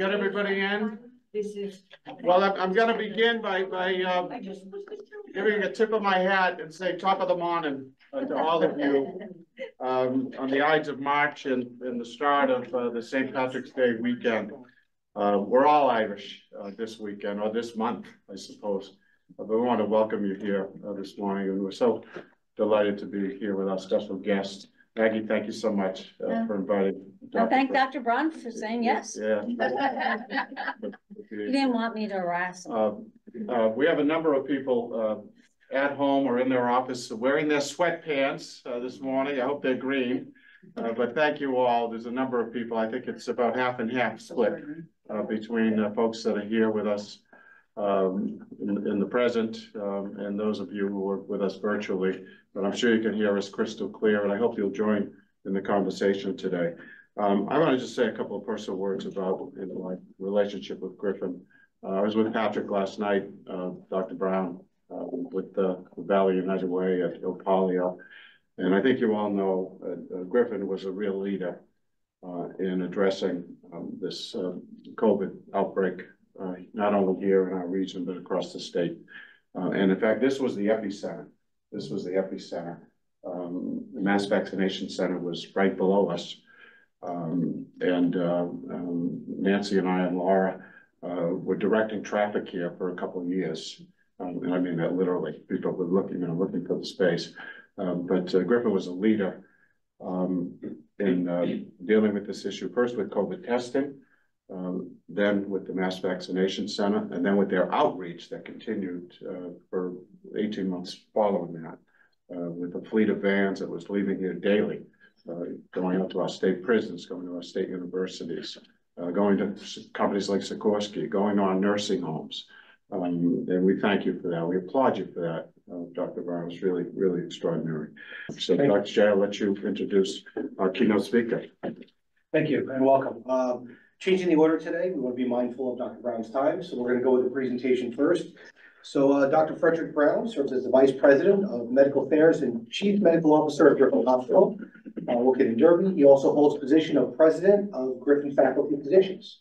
got everybody in? Well, I'm going to begin by giving a tip of my hat and say top of the morning to all of you on the Ides of March and the start of the St. Patrick's Day weekend. We're all Irish this weekend, or this month, I suppose. But we want to welcome you here this morning, and we're so delighted to be here with our special guest. Maggie, thank you so much for inviting. Well, thank Dr. Browne for saying yes. Yeah. He didn't want me to harass him. We have a number of people at home or in their office wearing their sweatpants this morning. I hope they're green. But thank you all. There's a number of people. I think it's about half and half split between folks that are here with us in the present and those of you who are with us virtually. But I'm sure you can hear us crystal clear, and I hope you'll join in the conversation today. I want to just say a couple of personal words about my relationship with Griffin. I was with Patrick last night, Dr. Browne, with the Valley United Way at Opalia. And I think you all know Griffin was a real leader in addressing this COVID outbreak, not only here in our region, but across the state. And in fact, this was the epicenter. This was the epicenter. The mass vaccination center was right below us. Nancy and I and Laura were directing traffic here for a couple of years. And I mean that literally. People were looking for the space. But Griffin was a leader in dealing with this issue, first with COVID testing, then with the mass vaccination center, and then with their outreach that continued for 18 months following that, with a fleet of vans that was leaving here daily, going out to our state prisons, going to our state universities, going to companies like Sikorsky, going to our nursing homes. And we thank you for that. We applaud you for that. Dr. Browne was really, really extraordinary. So, Dr. Jay, I'll let you introduce our keynote speaker. Thank you and welcome. Changing the order today, we want to be mindful of Dr. Browne's time, so we're going to go with the presentation first. So Dr. Frederick Browne serves as the Vice President of Medical Affairs and Chief Medical Officer of Griffin Hospital, located in Derby. He also holds the position of President of Griffin Faculty Physicians.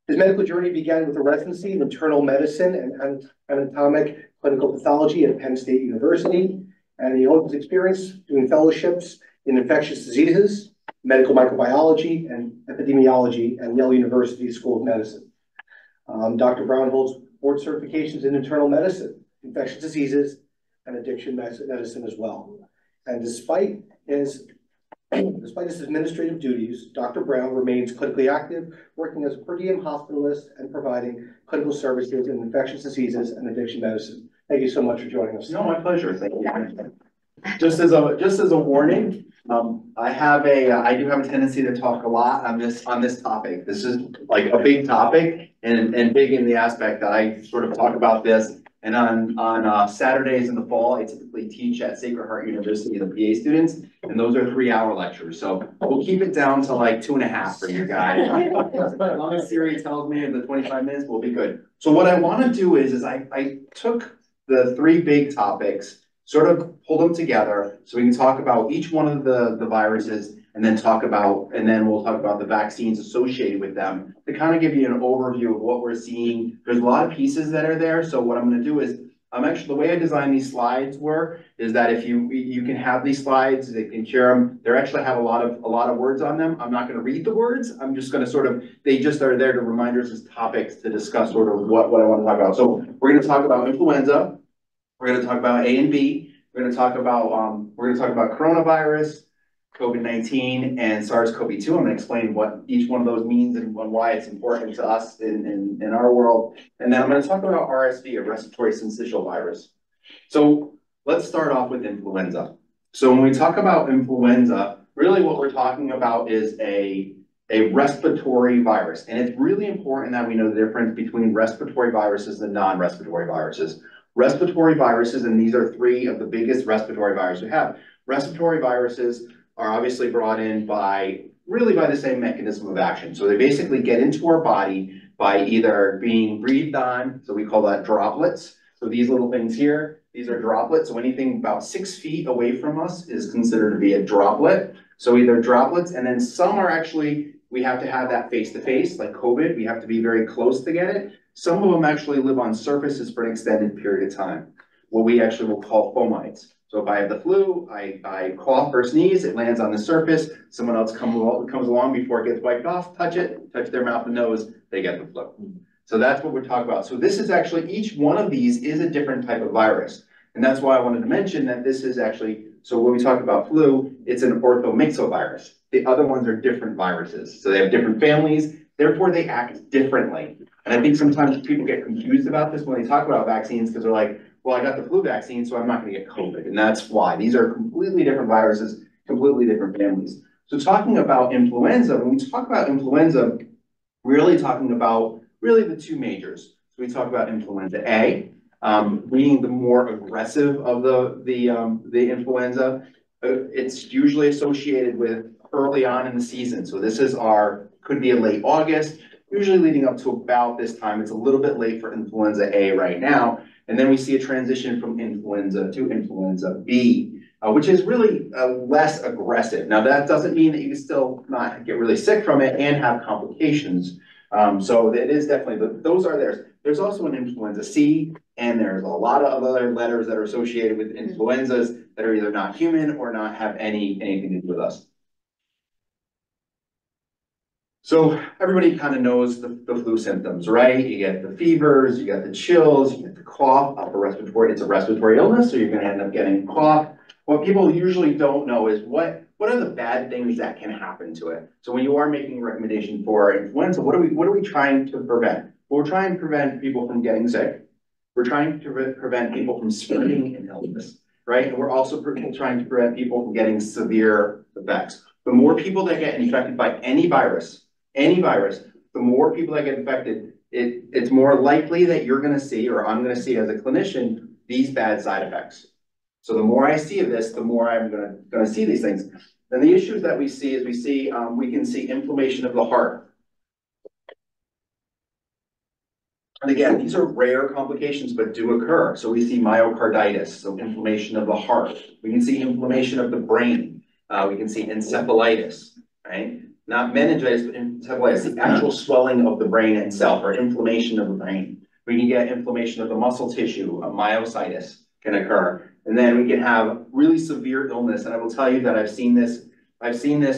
His medical journey began with a residency in internal medicine and anatomic clinical pathology at Penn State University, and he owns experience doing fellowships in infectious diseases, medical microbiology, and epidemiology at Yale University School of Medicine. Dr. Browne holds board certifications in internal medicine, infectious diseases, and addiction medicine as well. And despite his administrative duties, Dr. Browne remains clinically active, working as a per diem hospitalist and providing clinical services in infectious diseases and addiction medicine. Thank you so much for joining us. No, my pleasure. Thank you. Just as a warning, I do have a tendency to talk a lot on this topic. This is like a big topic and big in the aspect that I sort of talk about this. And on Saturdays in the fall, I typically teach at Sacred Heart University, the PA students, and those are 3-hour lectures. So we'll keep it down to like 2.5 for you guys. As long as Siri tells me in the 25 minutes, we'll be good. So what I want to do is I took the 3 big topics, sort of pulled them together so we can talk about each one of the viruses and then we'll talk about the vaccines associated with them to kind of give you an overview of what we're seeing. There's a lot of pieces that are there. So what I'm going to do is actually, the way I designed these slides is that if you can have these slides, they can share them. They actually have a lot of words on them. I'm not going to read the words. I'm just going to they just are there to remind us as topics to discuss sort of what I want to talk about. So we're going to talk about influenza. We're going to talk about A and B. We're going to talk about coronavirus, COVID-19, and SARS-CoV-2. I'm going to explain what each one of those means and why it's important to us in our world. And then I'm going to talk about RSV, a respiratory syncytial virus. So let's start off with influenza. So when we talk about influenza, really what we're talking about is a respiratory virus. And it's really important that we know the difference between respiratory viruses and non-respiratory viruses. Respiratory viruses, and these are 3 of the biggest respiratory viruses we have. Respiratory viruses are obviously brought in by the same mechanism of action. So they basically get into our body by either being breathed on, so we call that droplets. So these little things here, these are droplets. So anything about 6 feet away from us is considered to be a droplet. So either droplets, and then some are actually we have to have that face-to-face, like COVID, we have to be very close to get it. Some of them actually live on surfaces for an extended period of time, what we actually will call fomites. So if I have the flu, I cough or sneeze, it lands on the surface, someone else comes along before it gets wiped off, touch their mouth and nose, they get the flu. So that's what we're talking about. So this is actually, each one of these is a different type of virus. And that's why I wanted to mention that this is actually, so when we talk about flu, it's an orthomyxovirus. The other ones are different viruses. So they have different families, therefore they act differently. And I think sometimes people get confused about this when they talk about vaccines because they're like, well, I got the flu vaccine, so I'm not going to get COVID. And that's why. These are completely different viruses, completely different families. So talking about influenza, when we talk about influenza, we're really talking about really the two majors. So we talk about influenza A, being the more aggressive of the influenza. It's usually associated with early on in the season. So this is could be a late August, usually leading up to about this time. It's a little bit late for influenza A right now. And then we see a transition from influenza to influenza B, which is really less aggressive. Now that doesn't mean that you can still not get really sick from it and have complications. So it is definitely, those are theirs. There's also an influenza C, and there's a lot of other letters that are associated with influenzas that are either not human or not have anything to do with us. So everybody kind of knows the flu symptoms, right? You get the fevers, you get the chills, you get the cough, upper respiratory, it's a respiratory illness, so you're gonna end up getting cough. What people usually don't know is what are the bad things that can happen to it? So when you are making a recommendation for influenza, what are we trying to prevent? Well, we're trying to prevent people from getting sick. We're trying to prevent people from spreading an illness, right? And we're also trying to prevent people from getting severe effects. The more people that get infected by any virus, the more people that get infected, it's more likely that you're gonna see, or I'm gonna see as a clinician, these bad side effects. So the more I see of this, the more I'm gonna see these things. And the issues that we see is we can see inflammation of the heart. And again, these are rare complications, but do occur. So we see myocarditis, so inflammation of the heart. We can see inflammation of the brain. We can see encephalitis, right? Not meningitis, but encephalitis, the actual swelling of the brain itself, or inflammation of the brain. We can get inflammation of the muscle tissue, a myositis can occur. And then we can have really severe illness. And I will tell you that I've seen this,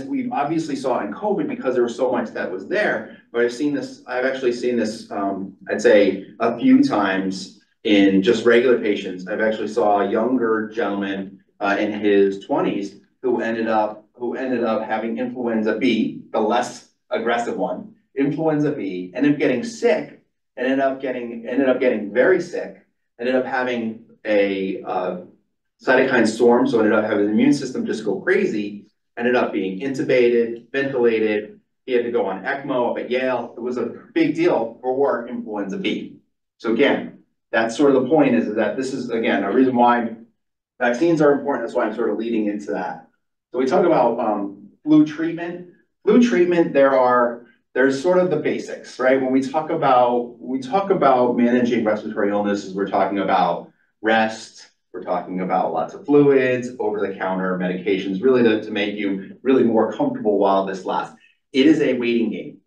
we obviously saw it in COVID because there was so much that was there, but I've actually seen this, I'd say a few times in just regular patients. I've actually saw a younger gentleman in his 20s who ended up having influenza B, the less aggressive one, influenza B, ended up getting sick, ended up getting very sick, ended up having a cytokine storm, so ended up having his immune system just go crazy, ended up being intubated, ventilated, he had to go on ECMO up at Yale. It was a big deal for influenza B. So again, that's sort of the point is that this is, again, a reason why vaccines are important. That's why I'm sort of leading into that. So we talk about flu treatment. Flu treatment, there's sort of the basics, right? When we talk about managing respiratory illnesses, we're talking about rest, we're talking about lots of fluids, over-the-counter medications, really to make you really more comfortable while this lasts. It is a waiting game.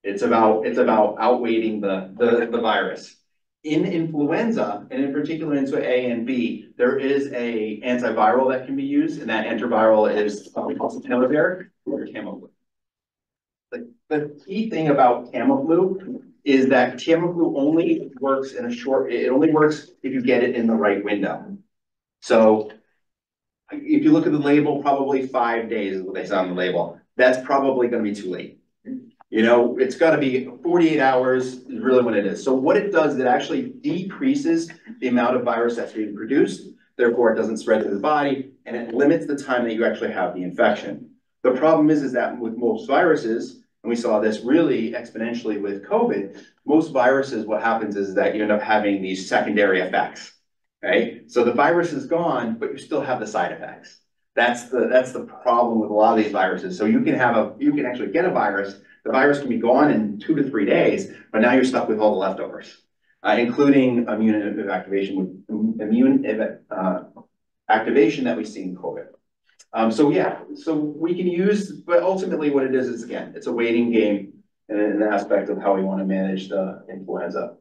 It's about outweighting the virus. In influenza, and in particular into A and B, there is a antiviral that can be used, and that antiviral is Tamiflu or Tamiflu. The key thing about Tamiflu is that Tamiflu only works it only works if you get it in the right window. So if you look at the label, probably 5 days is what they say on the label. That's probably going to be too late. You know, it's got to be 48 hours is really when it is. So what it does, it actually decreases the amount of virus that's being produced. Therefore, it doesn't spread to the body, and it limits the time that you actually have the infection. The problem is that with most viruses, and we saw this really exponentially with COVID, most viruses, what happens is that you end up having these secondary effects, right? So the virus is gone, but you still have the side effects. That's the problem with a lot of these viruses. So you can actually get a virus. The virus can be gone in 2 to 3 days, but now you're stuck with all the leftovers, including immune activation that we see in COVID. So yeah, so we can use, but ultimately what it is again, it's a waiting game in an aspect of how we want to manage the influenza.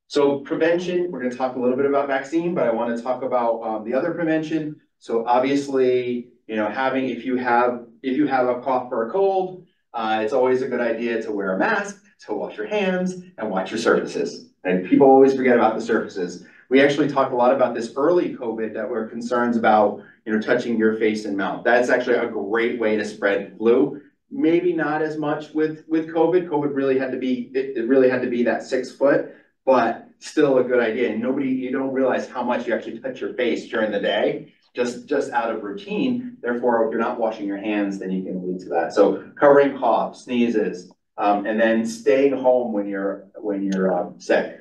So prevention, we're going to talk a little bit about vaccine, but I want to talk about the other prevention. So obviously, you know, if you have a cough or a cold, it's always a good idea to wear a mask, to wash your hands, and watch your surfaces. And people always forget about the surfaces. We actually talked a lot about this early COVID that were concerns about, you know, touching your face and mouth. That's actually a great way to spread flu. Maybe not as much with COVID. COVID really had to be, it really had to be that 6 foot, but still a good idea. And you don't realize how much you actually touch your face during the day, just out of routine. Therefore, if you're not washing your hands, then you can lead to that. So covering coughs, sneezes, and then staying home when you're sick.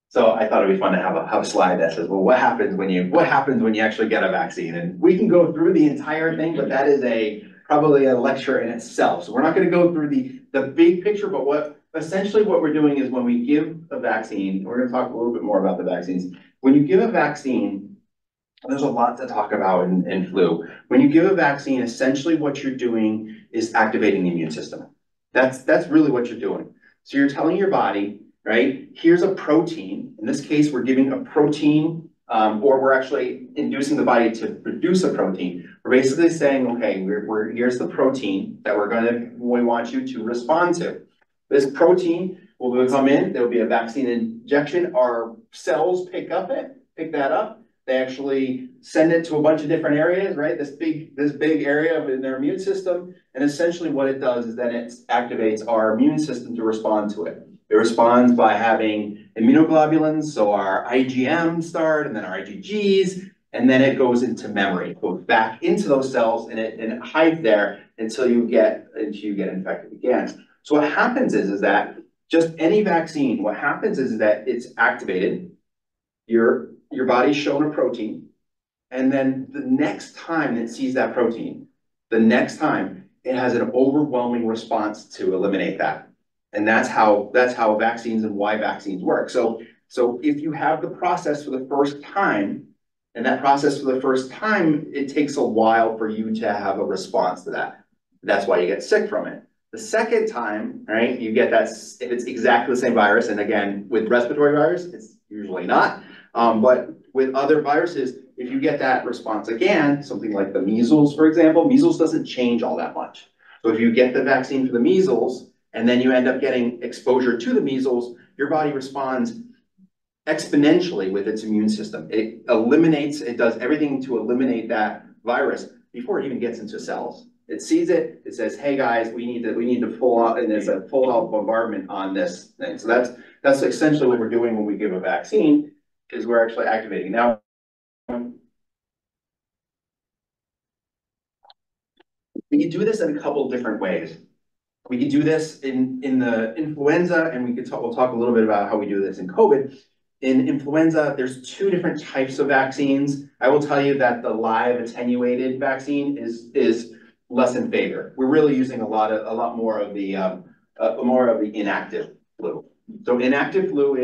So I thought it'd be fun to have a slide that says, well, what happens when you actually get a vaccine? And we can go through the entire thing, but that is probably a lecture in itself. So we're not going to go through the big picture, but essentially what we're doing is when we give a vaccine, we're going to talk a little bit more about the vaccines. When you give a vaccine, there's a lot to talk about in flu. When you give a vaccine, essentially what you're doing is activating the immune system. That's really what you're doing. So you're telling your body, right, here's a protein. In this case, we're giving a protein, or we're actually inducing the body to produce a protein. We're basically saying, okay, here's the protein that we want you to respond to. This protein will come in, there'll be a vaccine injection. Our cells pick that up. They actually send it to a bunch of different areas, right? This big area in their immune system. And essentially what it does is that it activates our immune system to respond to it. It responds by having immunoglobulins, so our IgM start, and then our IgGs, and then it goes into memory. It goes back into those cells, and it hides there until you get infected again. So what happens is that just any vaccine, what happens is that it's activated, your body's shown a protein, and then the next time it sees that protein, the next time it has an overwhelming response to eliminate that. And that's how vaccines and why vaccines work. So if you have the process for the first time, and that process for the first time, it takes a while for you to have a response to that. That's why you get sick from it. The second time, right, you get that, if it's exactly the same virus, and again, with respiratory virus, it's usually not, but with other viruses, if you get that response again, something like the measles, for example, measles doesn't change all that much. So if you get the vaccine for the measles, and then you end up getting exposure to the measles, your body responds exponentially with its immune system. It does everything to eliminate that virus before it even gets into cells. It sees it, it says, hey guys, we need to full out, and there's a full out bombardment on this thing. So that's essentially what we're doing when we give a vaccine, is we're actually activating. Now, we can do this in a couple different ways. We could do this in the influenza, and we'll talk a little bit about how we do this in COVID. In influenza, there's 2 different types of vaccines. I will tell you that the live attenuated vaccine is less in favor. We're really using a lot more of the inactive flu. So inactive flu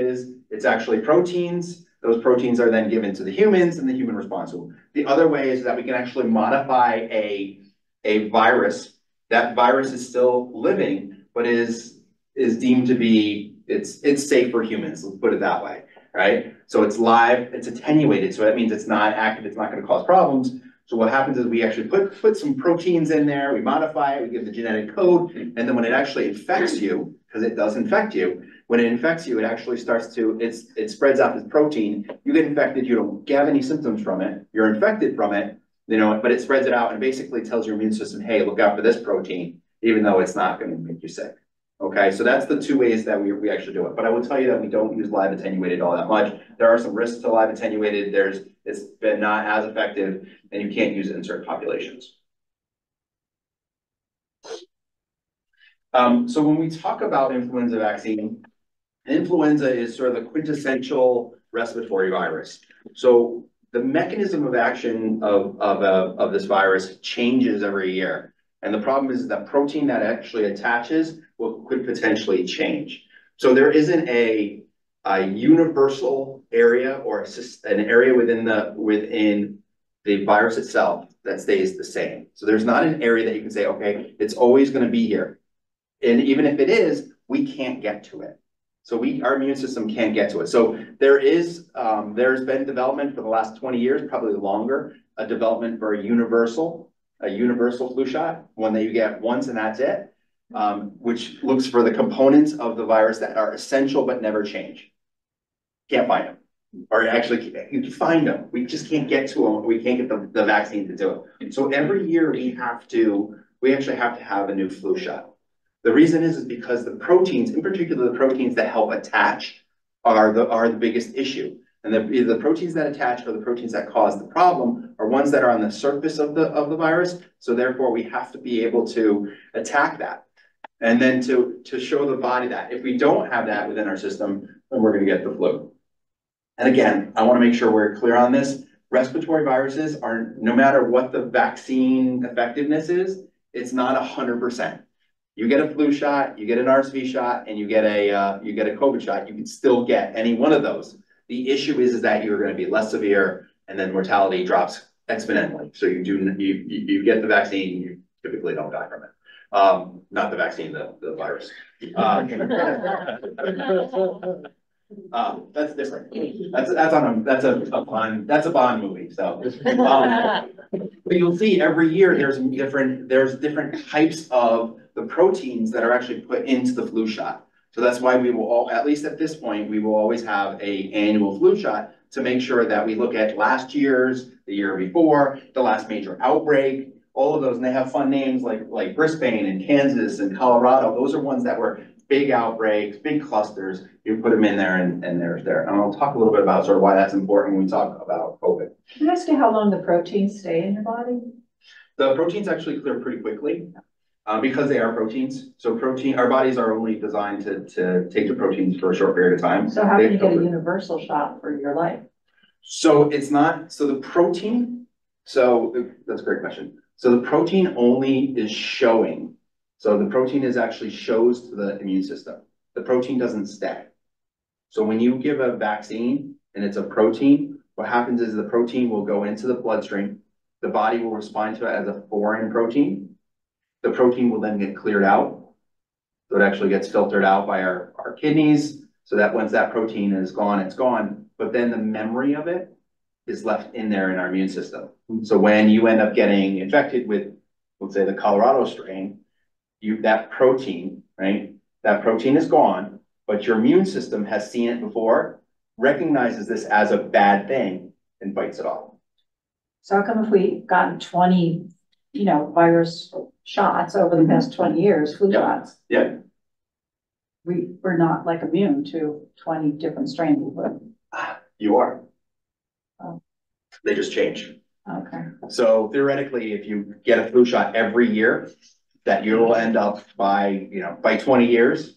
it's actually proteins. Those proteins are then given to the humans, and the human responds to them. The other way is that we can actually modify a virus. That virus is still living, but is deemed to be, it's safe for humans, let's put it that way, right? So it's live, it's attenuated, so that means it's not active, it's not going to cause problems. So what happens is we actually put some proteins in there, we modify it, we give the genetic code, and then when it actually infects you, because it does infect you, when it infects you, it actually starts to, it spreads out this protein, you get infected, you don't have any symptoms from it, you're infected from it, but it spreads it out and basically tells your immune system, hey, look out for this protein, even though it's not going to make you sick. Okay, so that's the 2 ways that we actually do it. But I will tell you that we don't use live attenuated all that much. There are some risks to live attenuated. It's been not as effective, and you can't use it in certain populations. So when we talk about influenza vaccine, influenza is sort of the quintessential respiratory virus. So the mechanism of action of this virus changes every year. And the problem is that protein that actually attaches could potentially change. So there isn't a universal area or an area within the virus itself that stays the same. So there's not an area that you can say, okay, it's always going to be here. And even if it is, we can't get to it. So our immune system can't get to it. So there's been development for the last 20 years, probably longer, a development for a universal flu shot, one that you get once and that's it, which looks for the components of the virus that are essential but never change. Can't find them. Or actually, you can find them. We just can't get to them. We can't get the vaccine to do it. So every year we actually have to have a new flu shot. The reason is because the proteins, in particular the proteins that help attach, are the biggest issue. And the proteins that attach or the proteins that cause the problem are ones that are on the surface of the virus. So therefore we have to be able to attack that. And then to show the body that if we don't have that within our system, then we're going to get the flu. And again, I want to make sure we're clear on this. Respiratory viruses are, no matter what the vaccine effectiveness is, it's not 100%. You get a flu shot, you get an RSV shot, and you get a COVID shot, you can still get any one of those. The issue is that you're going to be less severe, and then mortality drops exponentially. So you get the vaccine, you typically don't die from it. Not the vaccine, the virus. That's different. That's a Bond movie. So, but you'll see every year there's different types of the proteins that are actually put into the flu shot. So that's why we will at least at this point, we will always have an annual flu shot to make sure that we look at last year's, the year before, the last major outbreak, all of those, and they have fun names like Brisbane and Kansas and Colorado. Those are ones that were big outbreaks, big clusters. You put them in there and they're there. And I'll talk a little bit about sort of why that's important when we talk about COVID. Can I ask you how long the proteins stay in your body? The proteins actually clear pretty quickly because they are proteins. So our bodies are only designed to take the proteins for a short period of time. So how can you get a universal shot for your life? So it's not, so the protein, that's a great question. So the protein only is showing. So the protein actually shows to the immune system. The protein doesn't stay. So when you give a vaccine and it's a protein, what happens is the protein will go into the bloodstream. The body will respond to it as a foreign protein. The protein will then get cleared out. So it actually gets filtered out by our kidneys. So that once that protein is gone, it's gone. But then the memory of it is left in there in our immune system. So when you end up getting infected with, let's say, the Colorado strain, that protein, right? That protein is gone, but your immune system has seen it before, recognizes this as a bad thing, and fights it off. So how come if we've gotten 20, virus shots over the past 20 years, flu shots? Yeah. We're not like immune to 20 different strains of flu. You are. Oh. They just change. Okay. So theoretically, if you get a flu shot every year, that you will end up by 20 years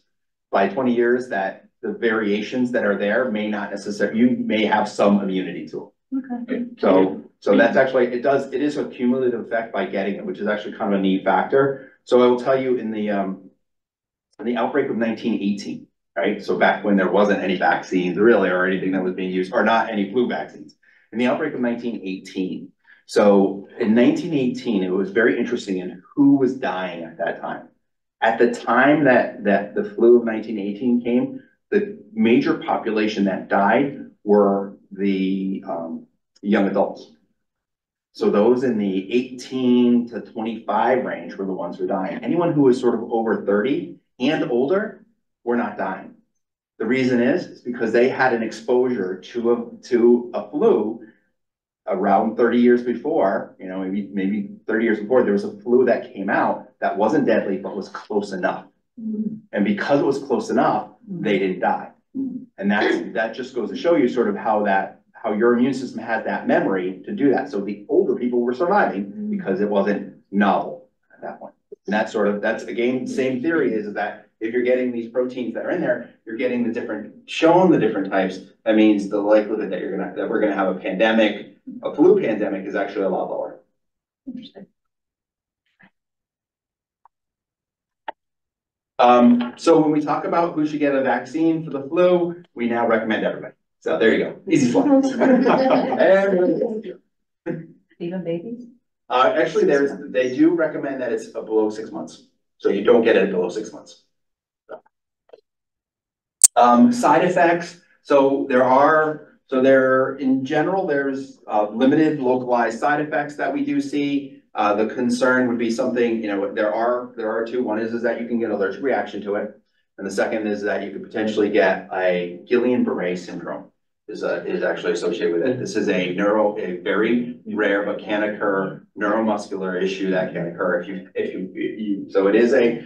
that the variations that are there may not necessarily, you may have some immunity to them. Okay. So that's actually, it is a cumulative effect by getting it, which is actually kind of a neat factor. So I will tell you in the outbreak of 1918, right? So back when there wasn't any vaccines really or anything that was being used, or not any flu vaccines. In the outbreak of 1918, so in 1918, it was very interesting in who was dying at that time. At the time that the flu of 1918 came, the major population that died were the young adults. So those in the 18 to 25 range were the ones who were dying. Anyone who was sort of over 30 and older were not dying. The reason is because they had an exposure to a flu around 30 years before, maybe 30 years before, there was a flu that came out that wasn't deadly, but was close enough. And because it was close enough, they didn't die. And that just goes to show you sort of how your immune system has that memory to do that. So the older people were surviving because it wasn't novel at that point. And that's again, same theory is that if you're getting these proteins that are in there, you're getting the different types. That means the likelihood that we're gonna have a flu pandemic is actually a lot lower. Interesting. So when we talk about who should get a vaccine for the flu, we now recommend everybody. So there you go, easy slide. Even babies? Actually, they do recommend that it's below 6 months. So you don't get it below 6 months. Side effects. So in general, there's limited localized side effects that we do see. The concern would be something, there are two. One is that you can get an allergic reaction to it. And the second is that you could potentially get a Guillain-Barré syndrome is actually associated with it. This is a very rare but can occur neuromuscular issue that can occur so it is a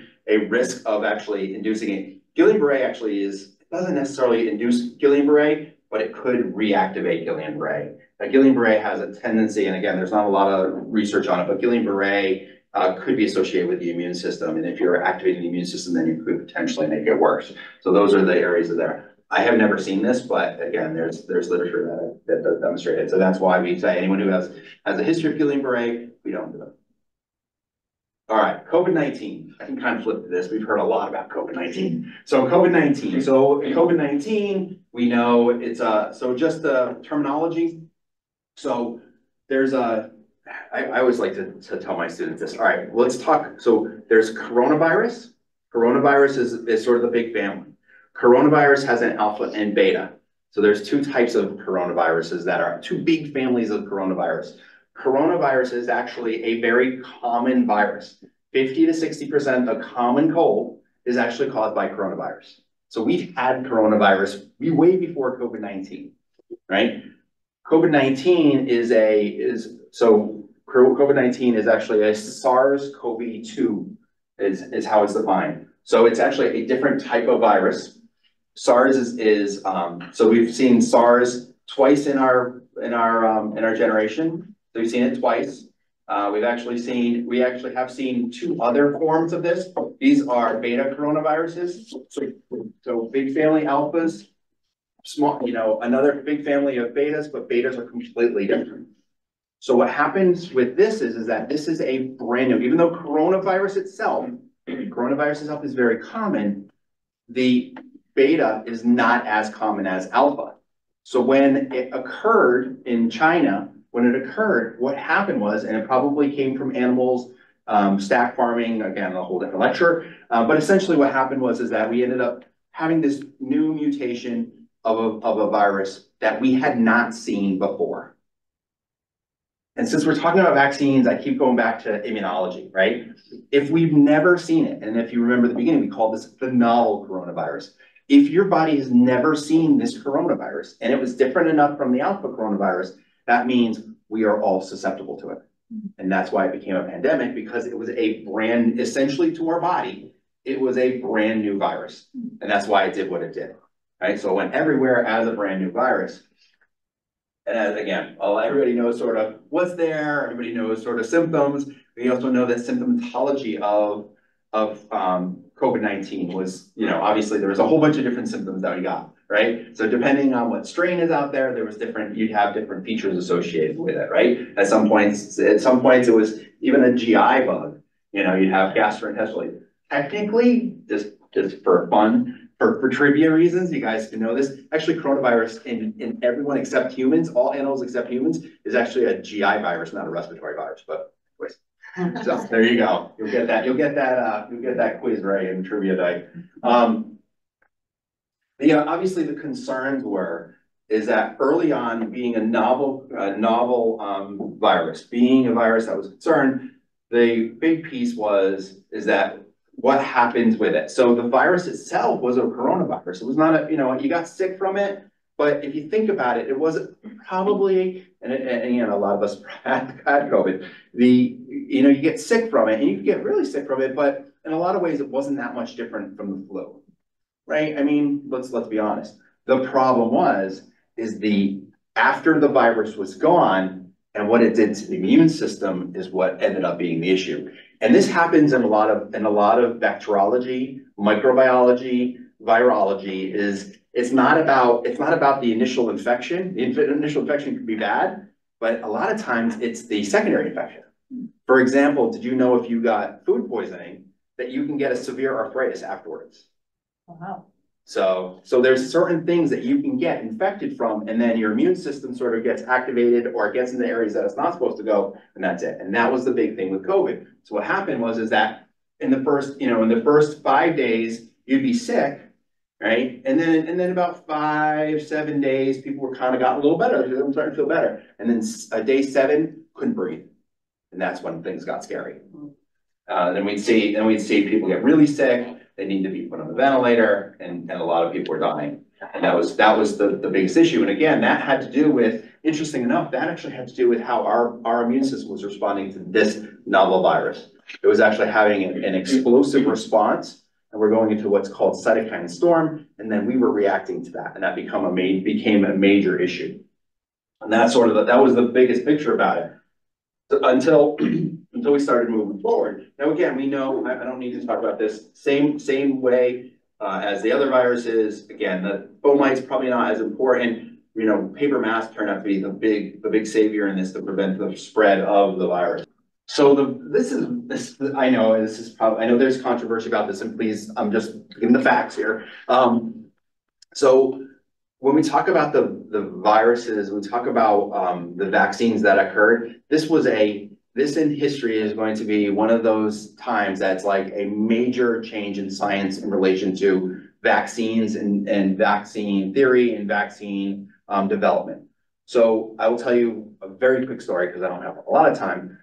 risk of actually inducing it. Guillain-Barré actually doesn't necessarily induce Guillain-Barré, but it could reactivate Guillain-Barré. Now, Guillain-Barré has a tendency, and again, there's not a lot of research on it, but Guillain-Barré could be associated with the immune system. And if you're activating the immune system, then you could potentially make it worse. So those are the areas of there. I have never seen this, but again, there's literature that does demonstrate it. So that's why we say anyone who has a history of Guillain-Barré, we don't do it. All right, COVID-19. I can kind of flip to this. We've heard a lot about COVID-19. So COVID-19. So COVID-19, we know it's so just the terminology. So there's I always like to tell my students this. All right, let's talk. So there's coronavirus. Coronavirus is sort of the big family. Coronavirus has an alpha and beta. So there's two types of coronaviruses that are two big families of coronavirus. Coronavirus is actually a very common virus. 50 to 60% of common cold is actually caused by coronavirus. So we've had coronavirus way before COVID-19, right? COVID-19 COVID-19 is actually a SARS-CoV-2 is how it's defined. So it's actually a different type of virus. SARS so we've seen SARS twice in our generation. So we've seen it twice. We actually have seen two other forms of this. These are beta coronaviruses. So big family alphas, small, another big family of betas, but betas are completely different. So what happens with this is that this is a brand new, even though coronavirus itself is very common, the beta is not as common as alpha. So when it occurred in China, what happened was, and it probably came from animals, stack farming, again, a whole different lecture, but essentially what happened is that we ended up having this new mutation of a virus that we had not seen before. And since we're talking about vaccines, I keep going back to immunology, right? If we've never seen it, and if you remember the beginning, we called this the novel coronavirus. If your body has never seen this coronavirus, and it was different enough from the alpha coronavirus, that means we are all susceptible to it. And that's why it became a pandemic, because it was essentially to our body, it was a brand new virus. And that's why it did what it did, right? So it went everywhere as a brand new virus. And as, again, everybody knows sort of what's there, everybody knows sort of symptoms. We also know that symptomatology of COVID-19 was, obviously there was a whole bunch of different symptoms that we got, right? So depending on what strain is out there, you'd have different features associated with it, right? At some points it was even a GI bug, you'd have gastrointestinal. Technically, just for fun, for trivia reasons, you guys can know this. Actually, coronavirus in everyone except humans, all animals except humans, is actually a GI virus, not a respiratory virus. But anyways, so there you go. You'll get that quiz right in trivia day. Obviously, the concerns is that early on, being a novel virus, being a virus that was concerned, the big piece is that what happens with it. So the virus itself was a coronavirus. It was not you got sick from it, but if you think about it, it was probably, and a lot of us had COVID, you get sick from it and you can get really sick from it, but in a lot of ways, it wasn't that much different from the flu, right? I mean, let's be honest. The problem is after the virus was gone and what it did to the immune system is what ended up being the issue. And this happens in a lot of bacteriology, microbiology, virology. It's not about the initial infection. The initial infection can be bad, but a lot of times it's the secondary infection. For example, did you know if you got food poisoning that you can get a severe arthritis afterwards? Wow. So there's certain things that you can get infected from, and then your immune system sort of gets activated or gets into areas that it's not supposed to go, and that's it. And that was the big thing with COVID. So what happened is that in the first 5 days, you'd be sick, right? And then about 5-7 days, people were kind of got a little better. They were starting to feel better. And then day 7, couldn't breathe. And that's when things got scary. Then we'd see people get really sick. They need to be put on the ventilator, and a lot of people were dying. And that was the biggest issue. And again, that had to do with, interesting enough, that actually had to do with how our immune system was responding to this novel virus. It was actually having an explosive response, and we're going into what's called cytokine storm, and then we were reacting to that, and that became a major issue. And that's that was the biggest picture about it. So until we started moving forward. Now, again, we know, I don't need to talk about this, same way as the other viruses. Again, the fomite's probably not as important. You know, paper masks turned out to be the big savior in this to prevent the spread of the virus. So I know there's controversy about this, and please, I'm just giving the facts here. So when we talk about the viruses, we talk about the vaccines that occurred, this in history is going to be one of those times that's like a major change in science in relation to vaccines and vaccine theory and vaccine development. So I will tell you a very quick story because I don't have a lot of time.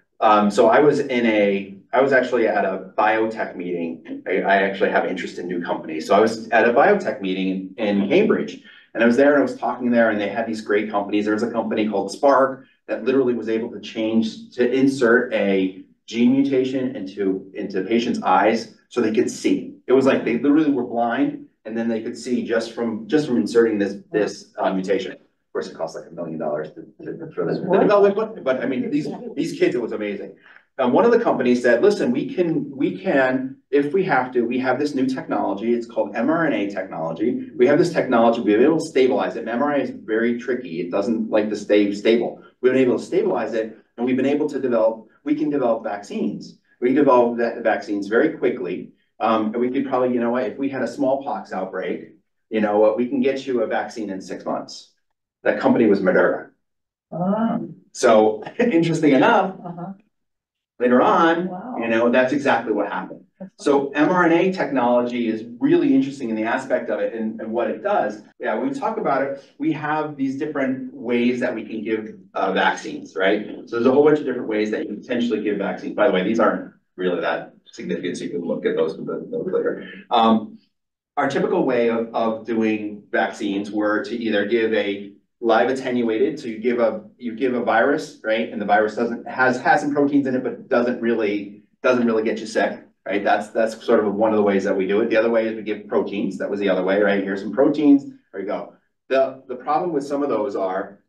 So I was actually at a biotech meeting. I actually have interest in new companies. So I was at a biotech meeting in Cambridge, and I was there and I was talking there, and they had these great companies. There was a company called Spark that literally was able to insert a gene mutation into patients' eyes so they could see. It was like they literally were blind, and then they could see just from inserting this mutation. Of course, it costs like $1 million for this development, but I mean, these kids, it was amazing. One of the companies said, listen, we can, if we have to, we have this new technology. It's called mRNA technology. We have this technology, we've been able to stabilize it. mRNA is very tricky. It doesn't like to stay stable. We've been able to stabilize it, and we've been able to develop vaccines. We can develop vaccines very quickly. And we could probably, if we had a smallpox outbreak, we can get you a vaccine in 6 months. That company was Moderna. So interesting enough, later on, that's exactly what happened. So mRNA technology is really interesting in the aspect of it and what it does. Yeah, when we talk about it, we have these different ways that we can give vaccines, right? So there's a whole bunch of different ways that you can potentially give vaccines. By the way, these aren't really that significant, so you can look at those later. Our typical way of doing vaccines were to either give a live attenuated, so you give a virus, right? And the virus has some proteins in it, but doesn't really get you sick, right? That's sort of one of the ways that we do it. The other way is we give proteins. That was the other way, right? Here's some proteins. There you go. The problem with some of those are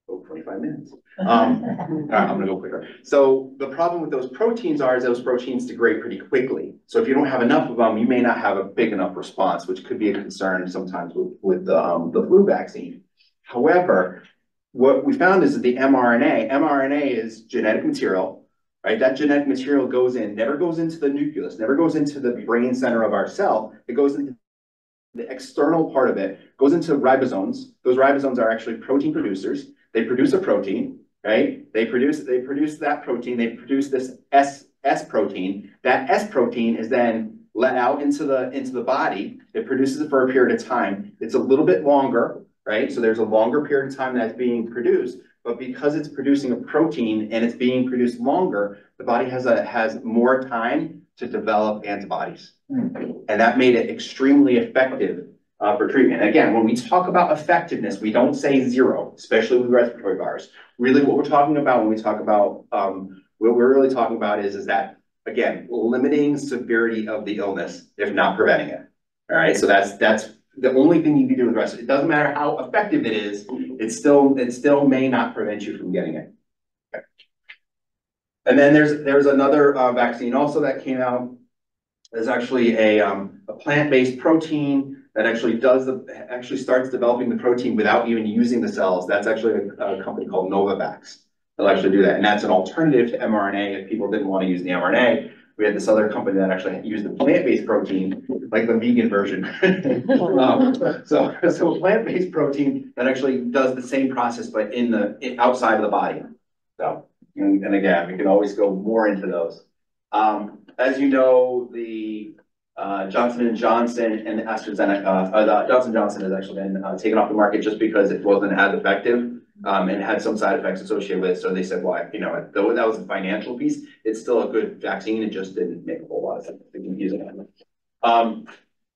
25 minutes. All right, I'm gonna go quicker. So the problem with those proteins is those proteins degrade pretty quickly. So if you don't have enough of them, you may not have a big enough response, which could be a concern sometimes with the flu vaccine. However, what we found is that the mRNA is genetic material, right? That genetic material never goes into the nucleus, never goes into the brain center of our cell. It goes into the external part of it, goes into ribosomes. Those ribosomes are actually protein producers. They produce a protein, right? They produce that protein. They produce this S protein. That S protein is then let out into the body. It produces it for a period of time. It's a little bit longer, right? So there's a longer period of time that's being produced, but because it's producing a protein and it's being produced longer, the body has more time to develop antibodies. And that made it extremely effective for treatment. Again, when we talk about effectiveness, we don't say zero, especially with respiratory virus. Really what we're talking about when we talk about, what we're really talking about is that, again, limiting severity of the illness, if not preventing it. All right, so that's the only thing you can do with respiratory. It doesn't matter how effective it is, it still may not prevent you from getting it. Okay. And then there's another vaccine also that came out. There's actually a plant-based protein that actually starts developing the protein without even using the cells. That's actually a company called Novavax. They'll actually do that, and that's an alternative to mRNA. If people didn't want to use the mRNA, we had this other company that actually used the plant-based protein like the vegan version. So plant-based protein that actually does the same process, but outside of the body. So, and again, we can always go more into those. As you know, the Johnson & Johnson and the AstraZeneca, Johnson & Johnson has actually been taken off the market just because it wasn't as effective and had some side effects associated with it. So they said, well, you know, though that was a financial piece, it's still a good vaccine. It just didn't make a whole lot of sense to keep using it.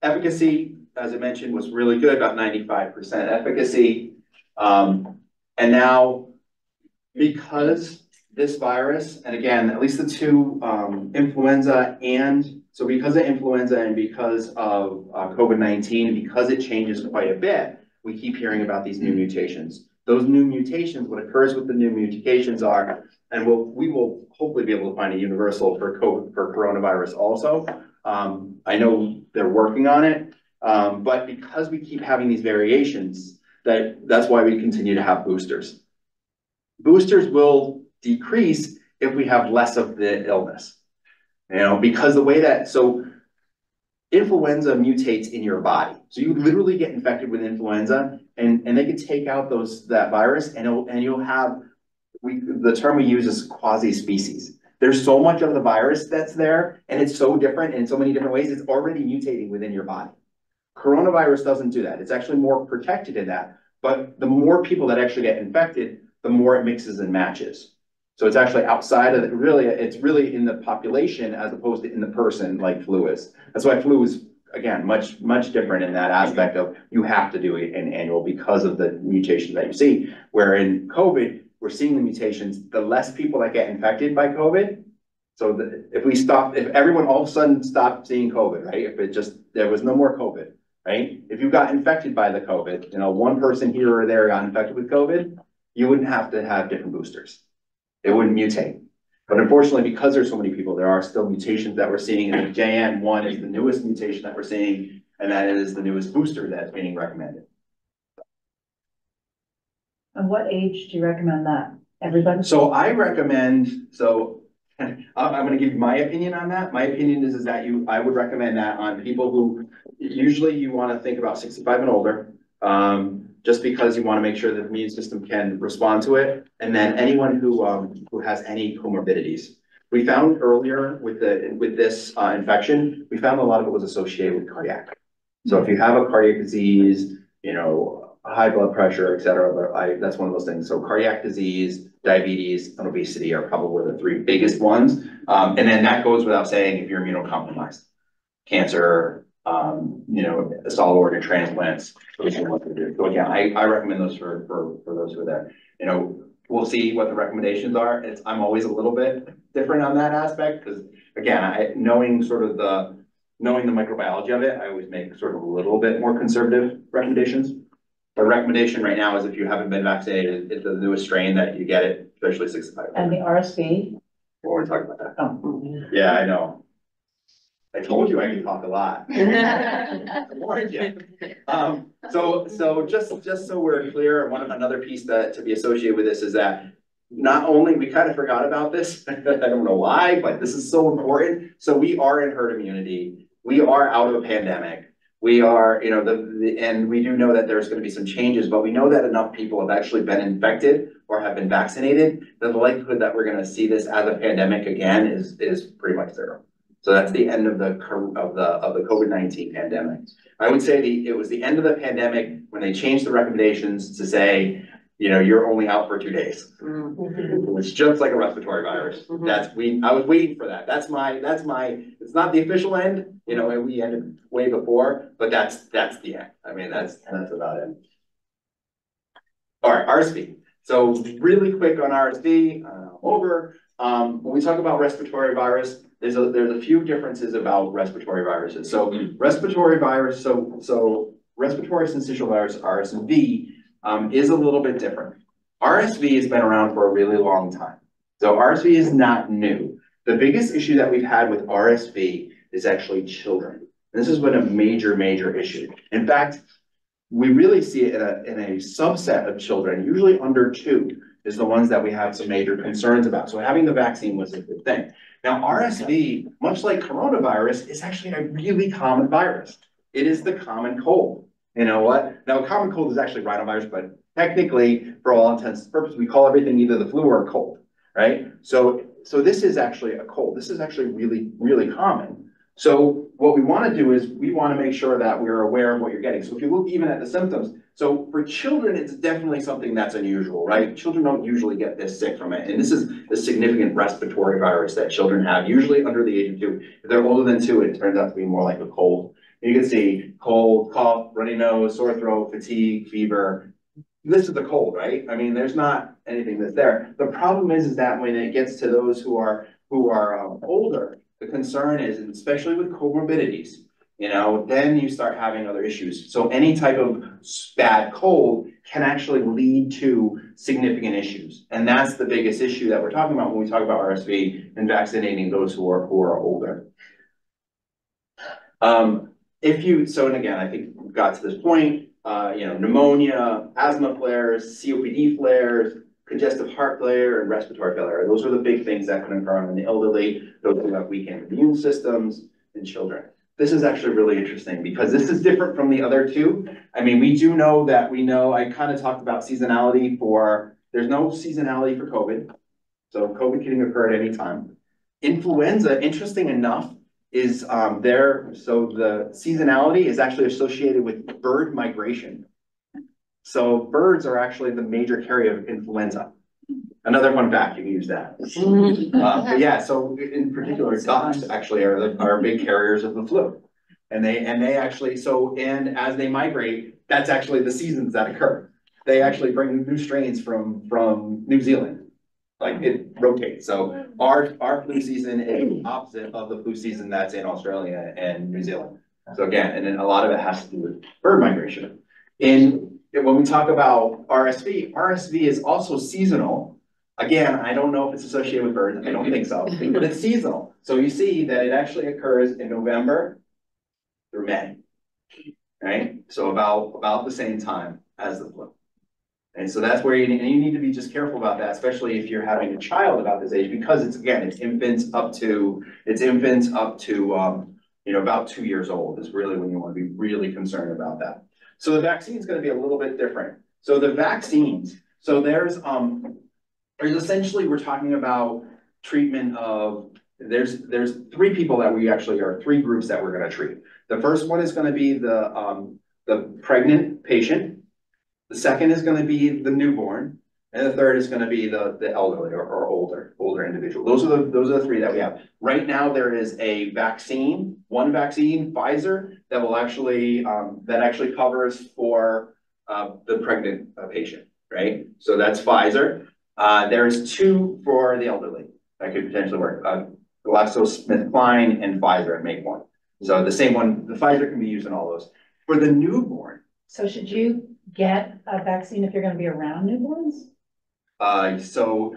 Efficacy, as I mentioned, was really good, about 95% efficacy. And now, because this virus, and again, at least the two influenza because of influenza and because of COVID-19, because it changes quite a bit, we keep hearing about these new mutations. Those new mutations, what occurs with the new mutations are, and we will hopefully be able to find a universal for coronavirus also. I know they're working on it, but because we keep having these variations, that's why we continue to have boosters. Boosters will decrease if we have less of the illness, you know, because the way that, so influenza mutates in your body. So you literally get infected with influenza and they can take out that virus and you'll have, the term we use is quasi-species. There's so much of the virus that's there and it's so different in so many different ways, it's already mutating within your body. Coronavirus doesn't do that. It's actually more protected in that, but the more people that actually get infected, the more it mixes and matches. So it's actually outside of it's really in the population as opposed to in the person like flu is. That's why flu is, again, much different in that aspect of you have to do it in annual because of the mutations that you see. Where in COVID, we're seeing the mutations, the less people that get infected by COVID. So if everyone all of a sudden stopped seeing COVID, right? If there was no more COVID, right? If you got infected by the COVID, you know, one person here or there got infected with COVID, you wouldn't have to have different boosters. It wouldn't mutate. But unfortunately, because there's so many people, there are still mutations that we're seeing, and the JN1 is the newest mutation that we're seeing, and that is the newest booster that's being recommended. And what age do you recommend that? Everybody? So I recommend, I'm going to give you my opinion on that. My opinion is that I would recommend that on people who, usually you want to think about 65 and older, just because you want to make sure that the immune system can respond to it. And then anyone who has any comorbidities. We found earlier with this infection, we found a lot of it was associated with cardiac. So if you have a cardiac disease, you know, high blood pressure, et cetera, that's one of those things. So cardiac disease, diabetes, and obesity are probably the three biggest ones. And then that goes without saying if you're immunocompromised, cancer, you know, solid organ transplants. Those are what they do. So again, I recommend those for those who are there. You know, we'll see what the recommendations are. I'm always a little bit different on that aspect because again, knowing the microbiology of it, I always make sort of a little bit more conservative recommendations. The recommendation right now is if you haven't been vaccinated, it's the newest strain that you get it, especially 65. And the RSV? We're going to talk about that. Oh. Yeah, I know. I told you I could talk a lot. I warned you. So just so we're clear, another piece to be associated with this is that not only we kind of forgot about this, I don't know why, but this is so important. So we are in herd immunity. We are out of a pandemic. We are, you know, and we do know that there's going to be some changes, but we know that enough people have actually been infected or have been vaccinated that the likelihood that we're going to see this as a pandemic again is pretty much zero. So that's the end of the COVID-19 pandemic. I would say it was the end of the pandemic when they changed the recommendations to say, you know, you're only out for 2 days, which just like a respiratory virus. I was waiting for that. That's my. It's not the official end, you know, and we ended way before, but that's the end. I mean, that's about it. All right, RSV. So really quick on RSV. When we talk about respiratory virus, there's a few differences about respiratory viruses. So respiratory virus, so respiratory syncytial virus, RSV, is a little bit different. RSV has been around for a really long time. So RSV is not new. The biggest issue that we've had with RSV is actually children. This has been a major issue. In fact, we really see it in a subset of children, usually under 2. is the ones that we have some major concerns about. So having the vaccine was a good thing. Now, RSV, much like coronavirus, is actually a really common virus. It is the common cold. You know what? Now, common cold is actually rhinovirus, but technically, for all intents and purposes, we call everything either the flu or a cold, right? So this is actually a cold. This is actually really, really common. So what we want to do is we want to make sure that we're aware of what you're getting. So if you look even at the symptoms, so for children, it's definitely something that's unusual, right? Children don't usually get this sick from it. And this is a significant respiratory virus that children have, usually under the age of 2. If they're older than 2, it turns out to be more like a cold. You can see cold, cough, runny nose, sore throat, fatigue, fever. This is the cold, right? I mean, there's not anything that's there. The problem is that when it gets to those who are older, the concern is, and especially with comorbidities, you know, then you start having other issues. So any type of bad cold can actually lead to significant issues. And that's the biggest issue that we're talking about when we talk about RSV and vaccinating those who are older. And again, I think we got to this point, you know, pneumonia, asthma flares, COPD flares, congestive heart failure, and respiratory failure. Those are the big things that can occur in the elderly, those who have weakened immune systems, and children. This is actually really interesting because this is different from the other two. I mean, we do know that I kind of talked about seasonality there's no seasonality for COVID. So COVID can occur at any time. Influenza, interesting enough, is so the seasonality is actually associated with bird migration. So birds are actually the major carrier of influenza. Another fun fact, you can use that. But yeah, so in particular, ducks actually are big carriers of the flu. And they actually, and as they migrate, that's actually the seasons that occur. They actually bring new strains from New Zealand. Like it rotates. So our flu season is the opposite of the flu season that's in Australia and New Zealand. So again, and then a lot of it has to do with bird migration. When we talk about RSV is also seasonal. Again, I don't know if it's associated with birds. I don't think so, but it's seasonal. So you see that it actually occurs in November through May, right? So about the same time as the flu. And so that's where you need to be just careful about that, especially if you're having a child about this age, because it's infants up to about 2 years old is really when you want to be really concerned about that. So the vaccine is going to be a little bit different. So the vaccines, so there's essentially, we're talking about treatment of, there's 3 people that we actually are 3 groups that we're going to treat. The first one is going to be the pregnant patient. The second is going to be the newborn, and the third is going to be the elderly or older individual. Those are the 3 that we have. Right now, there is one vaccine, Pfizer, that will actually covers for the pregnant patient, right? So that's Pfizer. There's 2 for the elderly that could potentially work. GlaxoSmithKline and Pfizer make one. So the same one, the Pfizer can be used in all those. For the newborn. So should you get a vaccine if you're going to be around newborns? So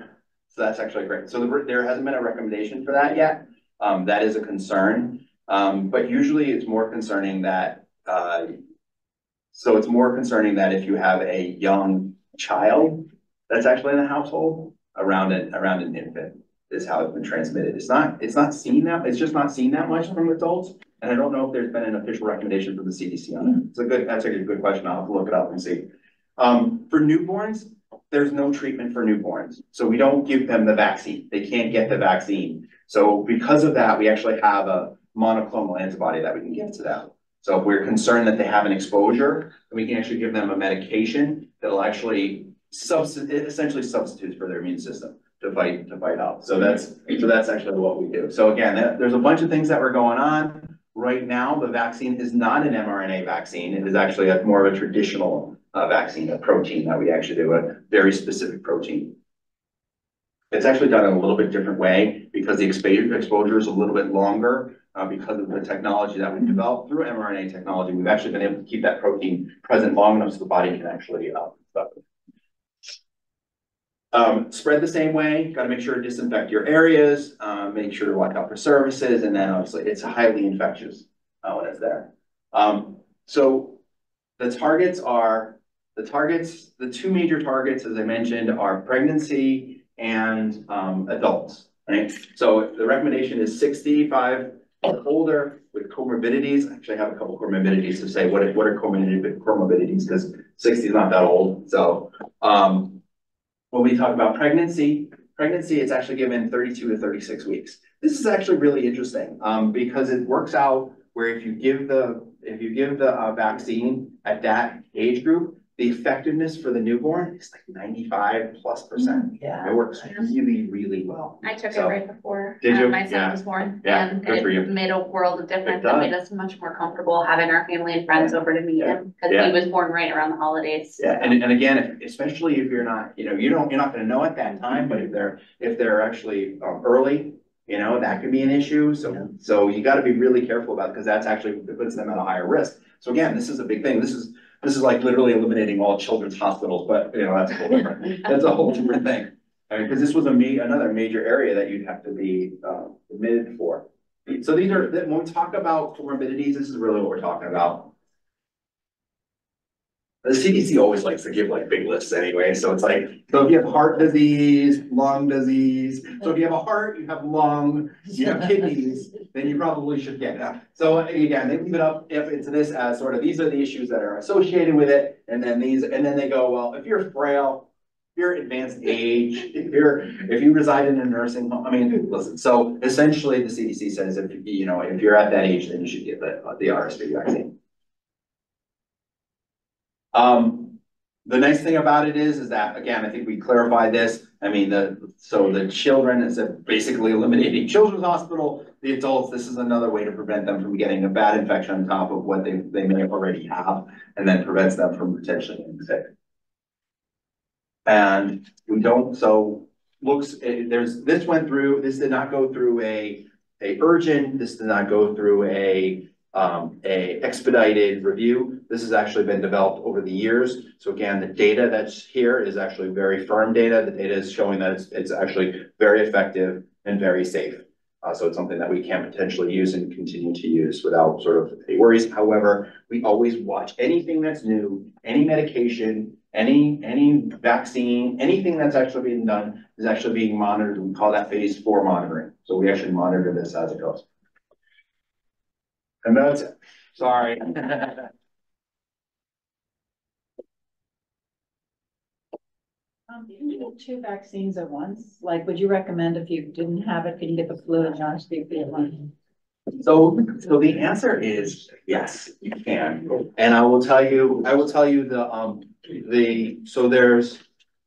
that's actually great. So there hasn't been a recommendation for that yet. That is a concern. But usually it's more concerning that, if you have a young child that's actually in the household around an infant is how it's been transmitted. It's just not seen that much from adults. And I don't know if there's been an official recommendation from the CDC on it. That's a good question. I'll have to look it up and see. For newborns, there's no treatment for newborns. So we don't give them the vaccine. They can't get the vaccine. So because of that, we actually have a monoclonal antibody that we can give to them. So if we're concerned that they have an exposure, we can actually give them a medication that'll actually essentially substitutes for their immune system to fight off. So that's actually what we do. So again, there's a bunch of things that were going on. Right now, the vaccine is not an mRNA vaccine. It is actually more of a traditional vaccine, a protein that we actually do, a very specific protein. It's actually done in a little bit different way because the exposure is a little bit longer because of the technology that we've developed through mRNA technology. We've actually been able to keep that protein present long enough so the body can actually stuff it. Spread the same way, got to make sure to disinfect your areas, make sure to watch out for services, and then obviously it's highly infectious when it's there. So the targets are the targets, the two major targets, as I mentioned, are pregnancy and adults, right? So the recommendation is 65 or older with comorbidities. Actually, I have a couple comorbidities to say what are comorbidities, because 60 is not that old. So when we talk about pregnancy, it's actually given 32 to 36 weeks. This is actually really interesting because it works out where if you give the vaccine at that age group, the effectiveness for the newborn is like 95+%. Yeah. It works really, really well. I took it So- right before Did you? my son Yeah. was born, Yeah, and good for you. it made a world of difference. It It does. made us much more comfortable having our family and friends over to meet him, because Yeah. he was born right around the holidays. Yeah, and again, especially if you're not, you're not gonna know at that time, but if they're actually early, that could be an issue. So you gotta be really careful about it, because that's actually, it puts them at a higher risk. So again, this is a big thing. This is like literally eliminating all children's hospitals, but that's a whole different, that's a whole different thing. I mean, because this was another major area that you'd have to be admitted for. So these are, when we talk about comorbidities, this is really what we're talking about. The CDC always likes to give like big lists anyway, so it's like, so if you have heart disease, lung disease, so if you have a heart, you have lung, you have kidneys, then you probably should get that. So again, they leave it up if it's this as sort of, these are the issues that are associated with it, and then they go, well, if you're frail, if you're advanced age, if you reside in a nursing home, I mean, listen, so essentially the CDC says if you're at that age, then you should get the RSV vaccine. The nice thing about it is that, again, I think we clarified this. I mean, the children is basically eliminating children's hospital. The adults, this is another way to prevent them from getting a bad infection on top of what they may already have, and then prevents them from potentially getting sick. And we don't, so this did not go through a urgent, this did not go through a expedited review. This has actually been developed over the years. So again, the data that's here is actually very firm data. The data is showing that it's actually very effective and very safe. So it's something that we can potentially use and continue to use without sort of any worries. However, we always watch anything that's new, any medication, any vaccine, anything that's actually being done is actually being monitored. We call that phase 4 monitoring. So we actually monitor this as it goes. And that's it. Sorry. Can you get 2 vaccines at once? Like, would you recommend if you didn't have it, can you get the flu and RSV at once? So the answer is yes, you can. And I will tell you so there's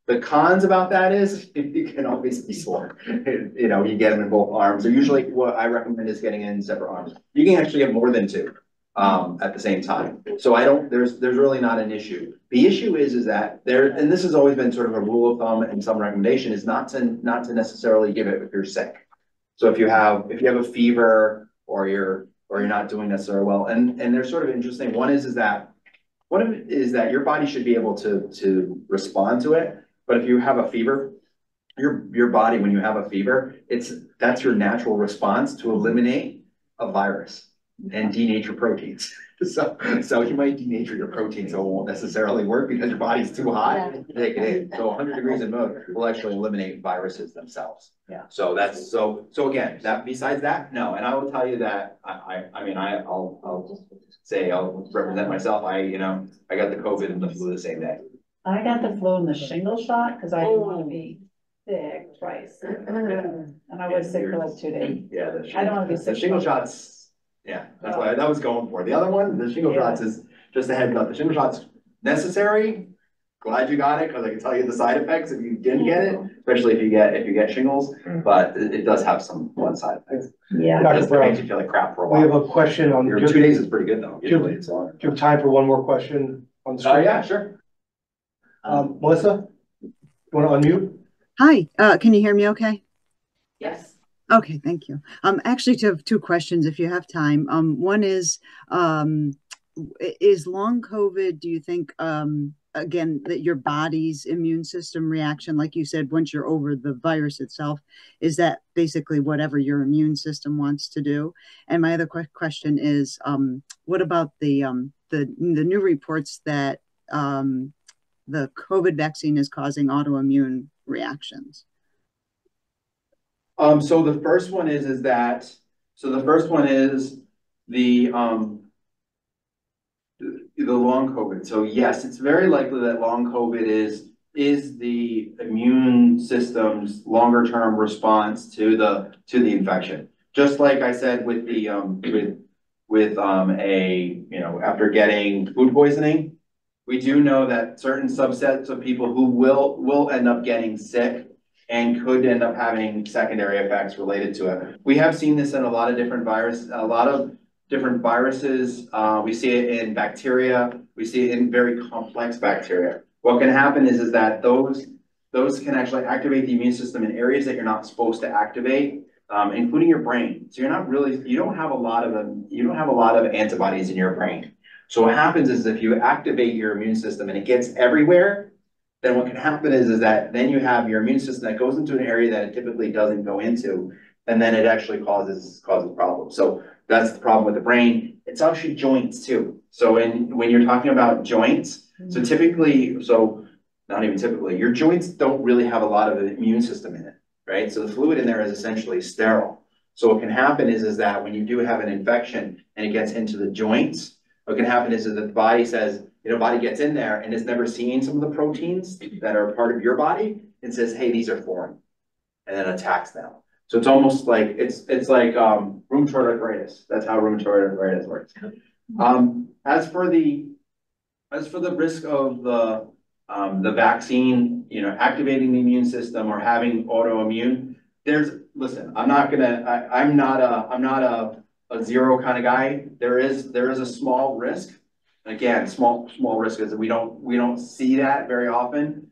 the cons about that is you can always be sore. You get them in both arms. Or usually what I recommend is getting it in separate arms. You can actually get more than 2 at the same time. So there's really not an issue. The issue is that and this has always been sort of a rule of thumb and some recommendation is not to necessarily give it if you're sick. So if you have a fever or you're not doing necessarily well, and they're sort of interesting. One is that your body should be able to respond to it. But if you have a fever, your body, when you have a fever, that's your natural response to eliminate a virus and denature proteins. So you might denature your protein, so it won't necessarily work because your body's too hot to take it in. So 100 degrees and above will actually eliminate viruses themselves. Yeah. So that's so again, besides that, no. And I will tell you that I'll say I'll represent myself. I got the COVID and the flu the same day. I got the flu and the shingle shot because I didn't want to be sick twice. And I was sick for like 2 days. Yeah, I don't want to be sick. the shingle shots. Yeah, that's why that was going for. The other one, the shingle shots is just a heads up. The shingle shots necessary. Glad you got it because I can tell you the side effects if you didn't get it, especially if you get shingles. But it does have some one side effects. Yeah. It just makes you feel like crap for a We have while. a question on. Your 2 days is pretty good though. Usually it's longer. Do you have time for one more question on the Oh, screen? yeah, sure. Melissa, you want to unmute? Hi, can you hear me okay? Yes. Okay, thank you. Actually, to have 2 questions if you have time. One is long COVID, do you think, again, that your body's immune system reaction, like you said, once you're over the virus itself, is that basically whatever your immune system wants to do? And my other question is, what about the new reports that the COVID vaccine is causing autoimmune reactions? So the first one is the long COVID. So yes, it's very likely that long COVID is the immune system's longer term response to the infection. Just like I said with the after getting food poisoning, we do know that certain subsets of people who will end up getting sick and could end up having secondary effects related to it. We have seen this in a lot of different viruses. We see it in bacteria. We see it in very complex bacteria. What can happen is that those can actually activate the immune system in areas that you're not supposed to activate, including your brain. So you don't have a lot of antibodies in your brain. So what happens is if you activate your immune system and it gets everywhere, then what can happen is that then you have your immune system that goes into an area that it typically doesn't go into, and then it actually causes problems. So that's the problem with the brain. It's actually joints too. So when you're talking about joints, not even typically, your joints don't really have a lot of the immune system in it, right? So the fluid in there is essentially sterile. So what can happen is that when you do have an infection and it gets into the joints, what can happen is that the body says, body gets in there and it's never seen some of the proteins that are part of your body and says, hey, these are foreign, and then attacks them. So it's almost like, it's like rheumatoid arthritis. That's how rheumatoid arthritis works. As for the risk of the vaccine, activating the immune system or having autoimmune, I'm not a zero kind of guy. There is a small risk. Again, small risk is that we don't see that very often.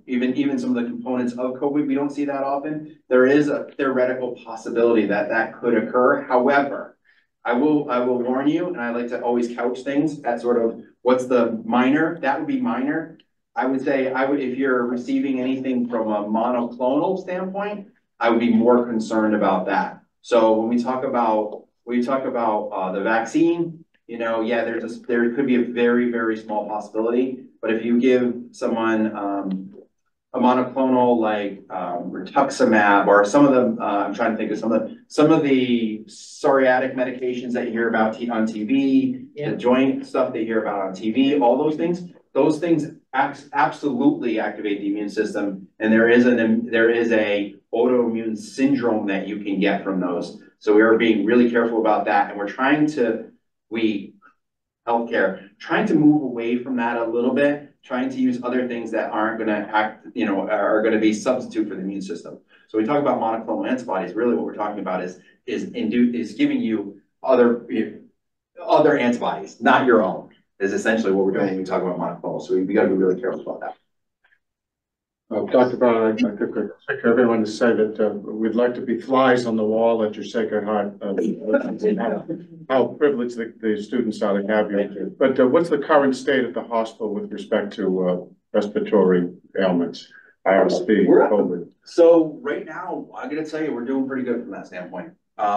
Even some of the components of COVID, we don't see that often. There is a theoretical possibility that could occur. However, I will warn you, and I like to always couch things at sort of what's the minor. That would be minor. I would say if you're receiving anything from a monoclonal standpoint, I would be more concerned about that. So when we talk about the vaccine, there could be a very, very small possibility. But if you give someone a monoclonal like rituximab or some of them, I'm trying to think of some of the psoriatic medications that you hear about on TV, the joint stuff that you hear about on TV, all those things absolutely activate the immune system, and there is a autoimmune syndrome that you can get from those. So we are being really careful about that, and we're trying to move away from that a little bit, trying to use other things that aren't going to are going to be substitute for the immune system. So we talk about monoclonal antibodies. Really, what we're talking about is giving you other antibodies, not your own. Is essentially what we're doing when we talk about monoclonal. So we got to be really careful about that. Dr. Browne, I think we'd like everyone to say that we'd like to be flies on the wall at your Sacred Heart. How privileged the students are to have you. But what's the current state at the hospital with respect to respiratory ailments, RSV, COVID? So right now, I'm going to tell you, we're doing pretty good from that standpoint.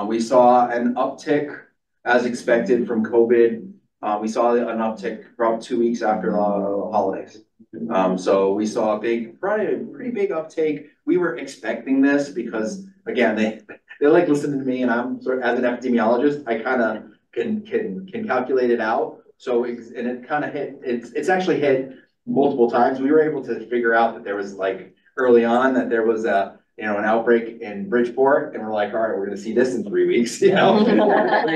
We saw an uptick as expected from COVID. We saw an uptick about 2 weeks after the holidays. So we saw probably a pretty big uptake. We were expecting this because, again, they like listening to me, and I'm sort of, as an epidemiologist, I kind of can calculate it out. So it kind of hit. It's actually hit multiple times. We were able to figure out that there was early on that there was an outbreak in Bridgeport, and we're like, all right, we're going to see this in 3 weeks. 3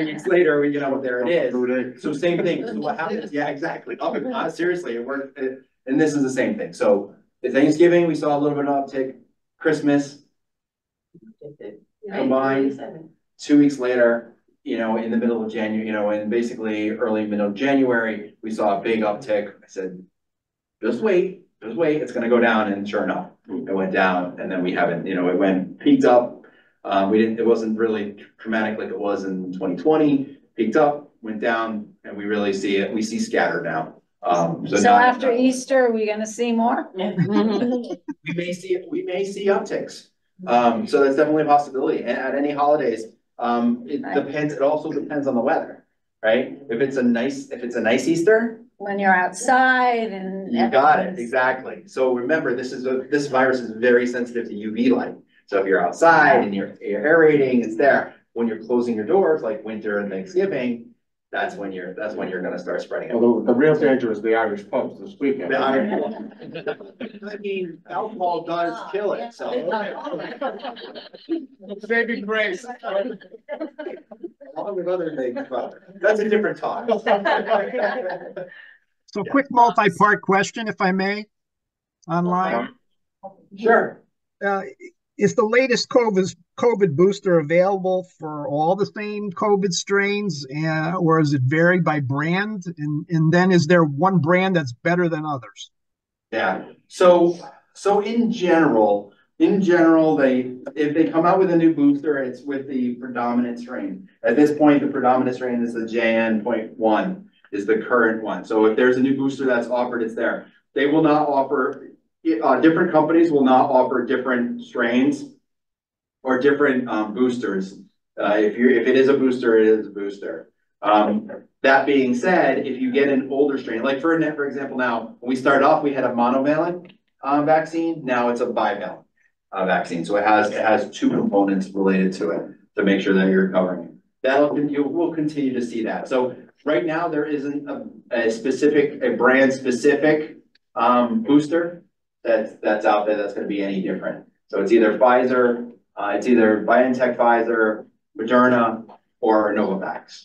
weeks later, there it is. So same thing. So what happens? Yeah, exactly. Seriously, it worked. And this is the same thing. So the Thanksgiving, we saw a little bit of uptick. Christmas combined. 2 weeks later, in the middle of January, and basically early middle of January, we saw a big uptick. I said, just wait, it's going to go down. And sure enough, it went down. And then we haven't, peaked up. It wasn't really dramatic like it was in 2020. Peaked up, went down, and we really see it. We see scattered now. So after Easter, are we going to see more? we may see upticks. So that's definitely a possibility. And at any holidays, it also depends on the weather, right? If it's a nice Easter, when you're outside and. You got it, everything's- exactly. So remember, this virus is very sensitive to UV light. So if you're outside and you're aerating, it's there. When you're closing your doors, like winter and Thanksgiving, that's when you're gonna start spreading it. Although the real danger is the Irish pubs this weekend. I mean, alcohol does kill it, so. Saving grace. Along with other things, but that's a different talk. So quick multi-part question, if I may, online. Sure. Is the latest COVID booster available for all the same COVID strains, or is it varied by brand? And then is there one brand that's better than others? Yeah. So in general, if they come out with a new booster, it's with the predominant strain. At this point, the predominant strain is the JN.1 is the current one. So if there's a new booster that's offered, it's there. They will not offer, different companies will not offer different strains or different boosters. If it is a booster, it is a booster. That being said, if you get an older strain, like for example, now when we started off, we had a monovalent vaccine. Now it's a bivalent vaccine. So it has two components related to it to make sure that you're covering it. You will continue to see that. So right now there isn't a brand specific booster that's out there that's going to be any different. So it's either Pfizer, it's either BioNTech, Pfizer, Moderna, or Novavax.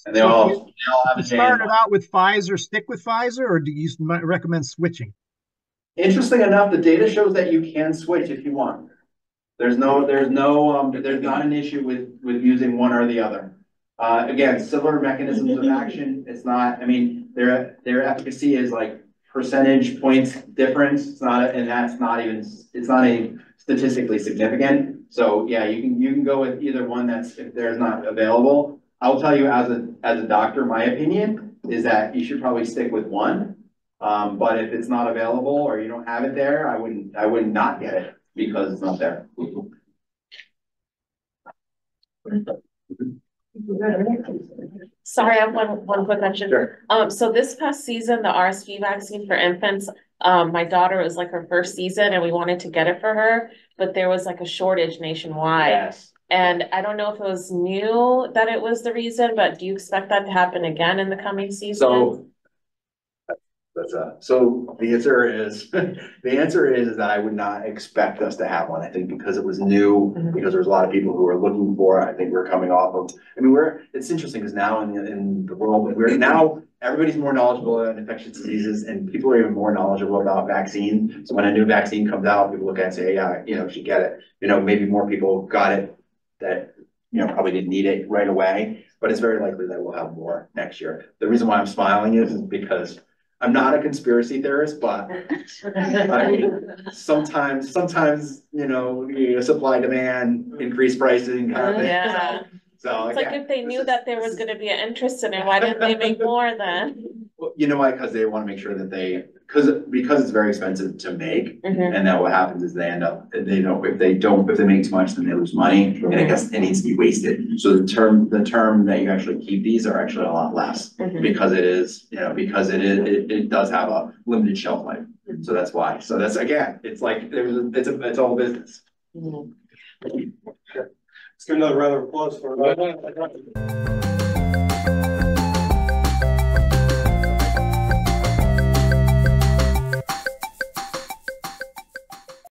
And they all have a started out with Pfizer, stick with Pfizer, or do you recommend switching? Interesting enough, the data shows that you can switch if you want. There's not an issue with using one or the other. Again, similar mechanisms of action. It's not, I mean, their efficacy is like percentage points difference. It's not a statistically significant. So yeah, you can go with either one if there's not available. I'll tell you as a doctor, my opinion is that you should probably stick with one. But if it's not available or you don't have it there, I would not get it because it's not there. Sorry, I have one quick question. Sure. So this past season, the RSV vaccine for infants, my daughter, was like her first season and we wanted to get it for her, but there was like a shortage nationwide. Yes. And I don't know if it was new that it was the reason, but do you expect that to happen again in the coming season? So the answer is that I would not expect us to have one. I think because it was new, because there was a lot of people who were looking for it. I think we're coming off of, it's interesting because now in the world, everybody's more knowledgeable about infectious diseases and people are even more knowledgeable about vaccine. So when a new vaccine comes out, people look at it and say, hey, yeah, you should get it. Maybe more people got it that, probably didn't need it right away, but it's very likely that we'll have more next year. The reason why I'm smiling is because I'm not a conspiracy theorist, but sometimes, supply demand, increased pricing kind of thing. Yeah. So It's like if they knew that there was gonna be an interest in it, why didn't they make more then? Well, you know why? Because they want to make sure that because it's very expensive to make, Mhm. and then what happens is if they make too much, then they lose money, and I guess it needs to be wasted. So the term that you actually keep these are actually a lot less Mhm. because it does have a limited shelf life. So that's why. So that's again, it's like it's all business. Mhm. Let's give another round of applause for.